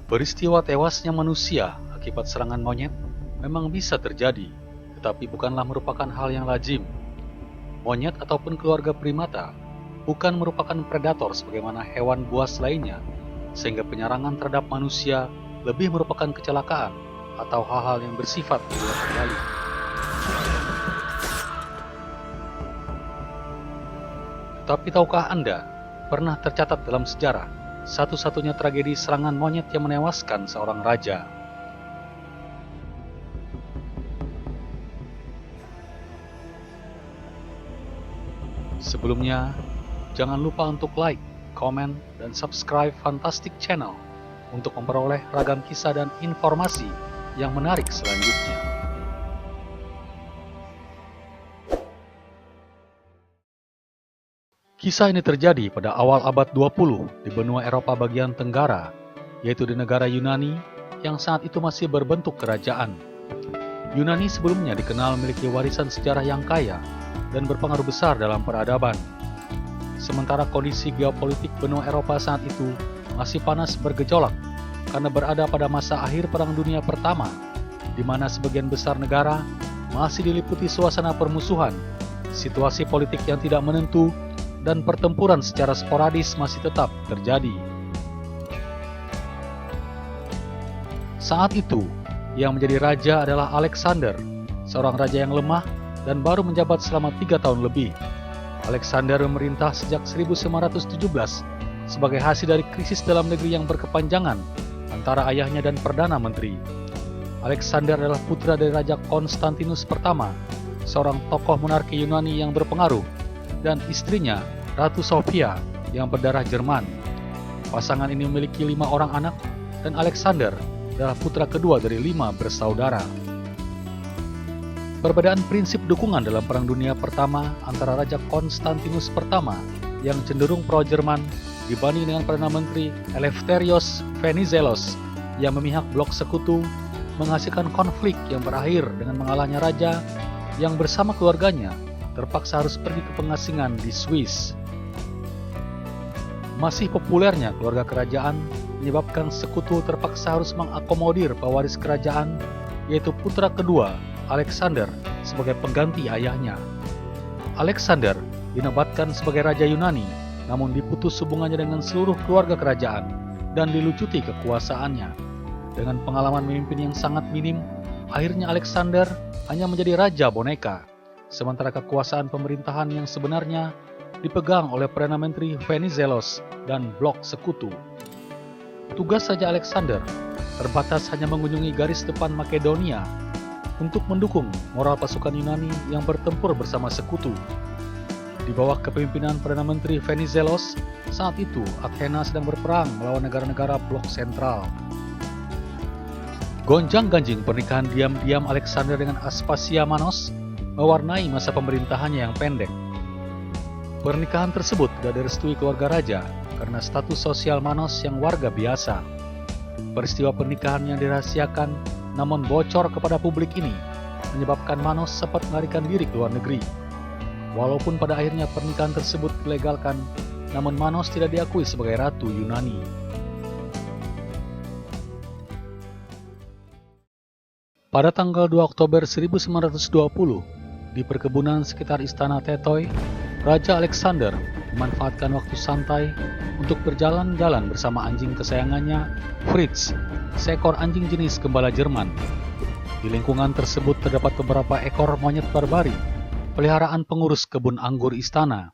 Peristiwa tewasnya manusia akibat serangan monyet memang bisa terjadi, tetapi bukanlah merupakan hal yang lazim. Monyet ataupun keluarga primata bukan merupakan predator sebagaimana hewan buas lainnya, sehingga penyerangan terhadap manusia lebih merupakan kecelakaan atau hal-hal yang bersifat di luar kendali. Tetapi tahukah Anda, pernah tercatat dalam sejarah satu-satunya tragedi serangan monyet yang menewaskan seorang raja? Sebelumnya, jangan lupa untuk like, komen, dan subscribe Fantastic Channel untuk memperoleh ragam kisah dan informasi yang menarik selanjutnya. Kisah ini terjadi pada awal abad 20 di benua Eropa bagian tenggara, yaitu di negara Yunani yang saat itu masih berbentuk kerajaan. Yunani sebelumnya dikenal memiliki warisan sejarah yang kaya dan berpengaruh besar dalam peradaban. Sementara kondisi geopolitik benua Eropa saat itu masih panas bergejolak karena berada pada masa akhir Perang Dunia Pertama, di mana sebagian besar negara masih diliputi suasana permusuhan, situasi politik yang tidak menentu, dan pertempuran secara sporadis masih tetap terjadi. Saat itu, yang menjadi raja adalah Alexander, seorang raja yang lemah dan baru menjabat selama 3 tahun lebih. Alexander memerintah sejak 1917 sebagai hasil dari krisis dalam negeri yang berkepanjangan antara ayahnya dan Perdana Menteri. Alexander adalah putra dari Raja Konstantinus pertama, seorang tokoh monarki Yunani yang berpengaruh, dan istrinya, Ratu Sofia, yang berdarah Jerman. Pasangan ini memiliki 5 orang anak, dan Alexander adalah putra kedua dari 5 bersaudara. Perbedaan prinsip dukungan dalam Perang Dunia Pertama antara Raja Konstantinus pertama yang cenderung pro-Jerman dibanding dengan Perdana Menteri Eleftherios Venizelos yang memihak blok sekutu menghasilkan konflik yang berakhir dengan mengalahnya raja yang bersama keluarganya terpaksa harus pergi ke pengasingan di Swiss. Masih populernya keluarga kerajaan menyebabkan sekutu terpaksa harus mengakomodir pewaris kerajaan, yaitu putra kedua, Alexander, sebagai pengganti ayahnya. Alexander dinobatkan sebagai Raja Yunani, namun diputus hubungannya dengan seluruh keluarga kerajaan dan dilucuti kekuasaannya. Dengan pengalaman memimpin yang sangat minim, akhirnya Alexander hanya menjadi raja boneka, sementara kekuasaan pemerintahan yang sebenarnya dipegang oleh Perdana Menteri Venizelos dan blok sekutu. Tugas Raja Alexander terbatas hanya mengunjungi garis depan Makedonia untuk mendukung moral pasukan Yunani yang bertempur bersama sekutu. Di bawah kepemimpinan Perdana Menteri Venizelos, saat itu Athena sedang berperang melawan negara-negara blok sentral. Gonjang-ganjing pernikahan diam-diam Alexander dengan Aspasia Manos mewarnai masa pemerintahannya yang pendek. Pernikahan tersebut tidak direstui keluarga raja karena status sosial Manos yang warga biasa. Peristiwa pernikahan yang dirahasiakan namun bocor kepada publik ini menyebabkan Manos sempat melarikan diri ke luar negeri. Walaupun pada akhirnya pernikahan tersebut dilegalkan, namun Manos tidak diakui sebagai ratu Yunani. Pada tanggal 2 Oktober 1920, di perkebunan sekitar istana Tetoi, Raja Alexander memanfaatkan waktu santai untuk berjalan-jalan bersama anjing kesayangannya, Fritz, seekor anjing jenis gembala Jerman. Di lingkungan tersebut terdapat beberapa ekor monyet barbari, peliharaan pengurus kebun anggur istana.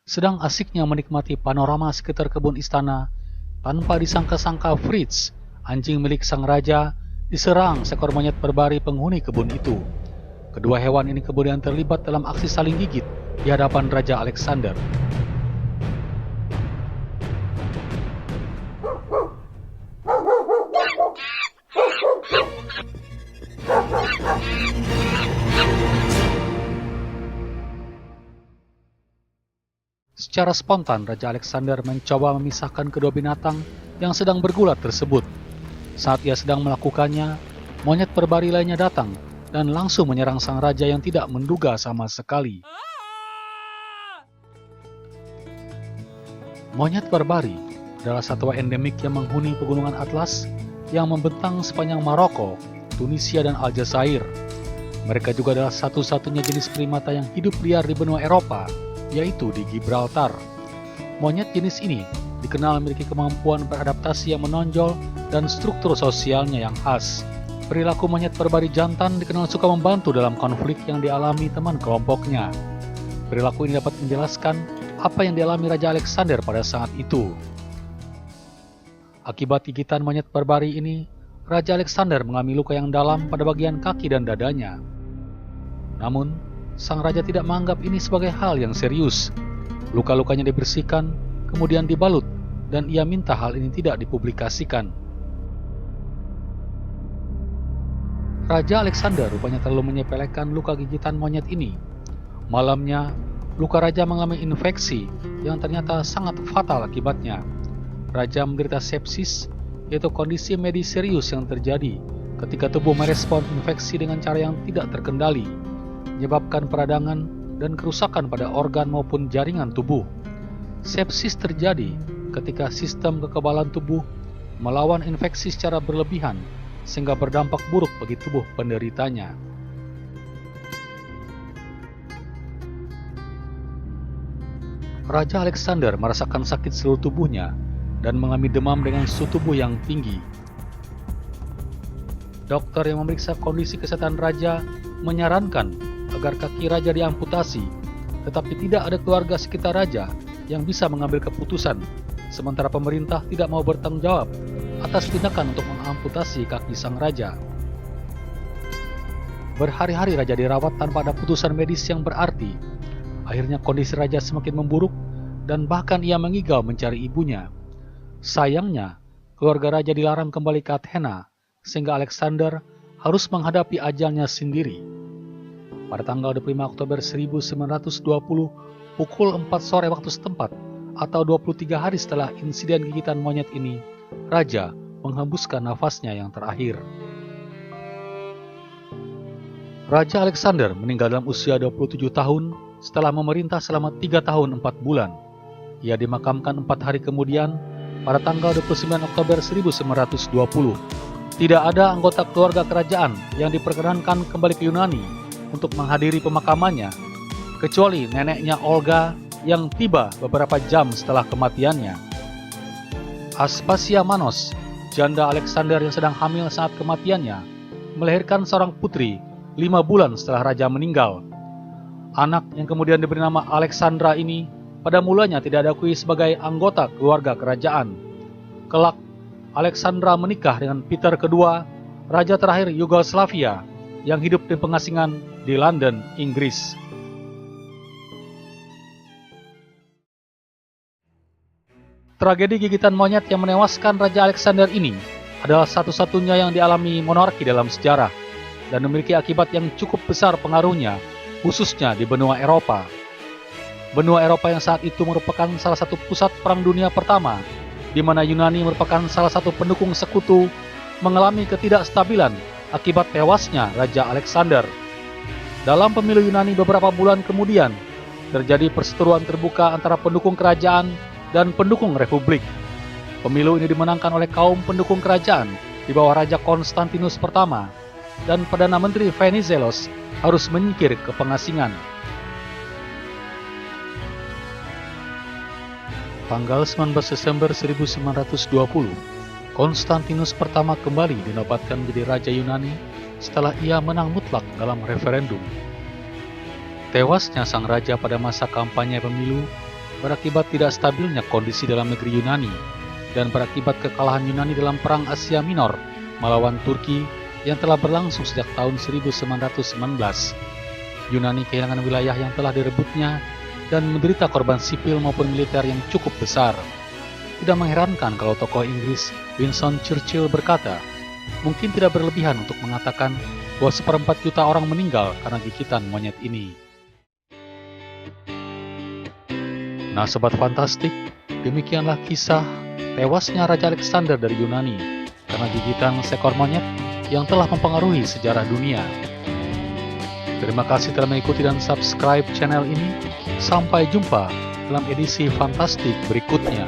Sedang asiknya menikmati panorama sekitar kebun istana, tanpa disangka-sangka Fritz, anjing milik sang raja, diserang seekor monyet barbari penghuni kebun itu. Kedua hewan ini kemudian terlibat dalam aksi saling gigit di hadapan Raja Alexander. Secara spontan, Raja Alexander mencoba memisahkan kedua binatang yang sedang bergulat tersebut. Saat ia sedang melakukannya, monyet berbari lainnya datang dan langsung menyerang sang raja yang tidak menduga sama sekali. Monyet barbari adalah satwa endemik yang menghuni pegunungan Atlas yang membentang sepanjang Maroko, Tunisia, dan Aljazair. Mereka juga adalah satu-satunya jenis primata yang hidup liar di benua Eropa, yaitu di Gibraltar. Monyet jenis ini dikenal memiliki kemampuan beradaptasi yang menonjol dan struktur sosialnya yang khas. Perilaku monyet berbari jantan dikenal suka membantu dalam konflik yang dialami teman kelompoknya. Perilaku ini dapat menjelaskan apa yang dialami Raja Alexander pada saat itu. Akibat gigitan monyet berbari ini, Raja Alexander mengalami luka yang dalam pada bagian kaki dan dadanya. Namun, sang raja tidak menganggap ini sebagai hal yang serius. Luka-lukanya dibersihkan, kemudian dibalut, dan ia minta hal ini tidak dipublikasikan. Raja Alexander rupanya terlalu menyepelekan luka gigitan monyet ini. Malamnya, luka raja mengalami infeksi yang ternyata sangat fatal akibatnya. Raja menderita sepsis, yaitu kondisi medis serius yang terjadi ketika tubuh merespon infeksi dengan cara yang tidak terkendali, menyebabkan peradangan dan kerusakan pada organ maupun jaringan tubuh. Sepsis terjadi ketika sistem kekebalan tubuh melawan infeksi secara berlebihan, sehingga berdampak buruk bagi tubuh penderitanya. Raja Alexander merasakan sakit seluruh tubuhnya dan mengalami demam dengan suhu tubuh yang tinggi. Dokter yang memeriksa kondisi kesehatan raja menyarankan agar kaki raja diamputasi, tetapi tidak ada keluarga sekitar raja yang bisa mengambil keputusan, sementara pemerintah tidak mau bertanggung jawab atas tindakan untuk mengamputasi kaki sang raja. Berhari-hari raja dirawat tanpa ada putusan medis yang berarti. Akhirnya kondisi raja semakin memburuk dan bahkan ia mengigau mencari ibunya. Sayangnya, keluarga raja dilarang kembali ke Athena, sehingga Alexander harus menghadapi ajalnya sendiri. Pada tanggal 25 Oktober 1920, pukul 4 sore waktu setempat, atau 23 hari setelah insiden gigitan monyet ini, raja menghembuskan nafasnya yang terakhir. Raja Alexander meninggal dalam usia 27 tahun setelah memerintah selama 3 tahun 4 bulan. Ia dimakamkan 4 hari kemudian pada tanggal 29 Oktober 1920. Tidak ada anggota keluarga kerajaan yang diperkenankan kembali ke Yunani untuk menghadiri pemakamannya, kecuali neneknya Olga yang tiba beberapa jam setelah kematiannya. Aspasia Manos, janda Alexander yang sedang hamil saat kematiannya, melahirkan seorang putri 5 bulan setelah raja meninggal. Anak yang kemudian diberi nama Alexandra ini pada mulanya tidak diakui sebagai anggota keluarga kerajaan. Kelak, Alexandra menikah dengan Peter II, raja terakhir Yugoslavia, yang hidup di pengasingan di London, Inggris. Tragedi gigitan monyet yang menewaskan Raja Alexander ini adalah satu-satunya yang dialami monarki dalam sejarah dan memiliki akibat yang cukup besar pengaruhnya, khususnya di benua Eropa. Benua Eropa yang saat itu merupakan salah satu pusat Perang Dunia Pertama, di mana Yunani merupakan salah satu pendukung sekutu, mengalami ketidakstabilan akibat tewasnya Raja Alexander. Dalam pemilu Yunani beberapa bulan kemudian, terjadi perseteruan terbuka antara pendukung kerajaan dan pendukung republik. Pemilu ini dimenangkan oleh kaum pendukung kerajaan di bawah Raja Konstantinus pertama, dan Perdana Menteri Venizelos harus menyingkir ke pengasingan. Tanggal 19 Desember 1920, Konstantinus pertama kembali dinobatkan menjadi Raja Yunani setelah ia menang mutlak dalam referendum. Tewasnya sang raja pada masa kampanye pemilu berakibat tidak stabilnya kondisi dalam negeri Yunani dan berakibat kekalahan Yunani dalam Perang Asia Minor melawan Turki yang telah berlangsung sejak tahun 1919. Yunani kehilangan wilayah yang telah direbutnya dan menderita korban sipil maupun militer yang cukup besar. Tidak mengherankan kalau tokoh Inggris Winston Churchill berkata, mungkin tidak berlebihan untuk mengatakan bahwa 1/4 juta orang meninggal karena gigitan monyet ini. Nah Sobat Fantastik, demikianlah kisah tewasnya Raja Alexander dari Yunani karena gigitan seekor monyet yang telah mempengaruhi sejarah dunia. Terima kasih telah mengikuti dan subscribe channel ini. Sampai jumpa dalam edisi Fantastik berikutnya.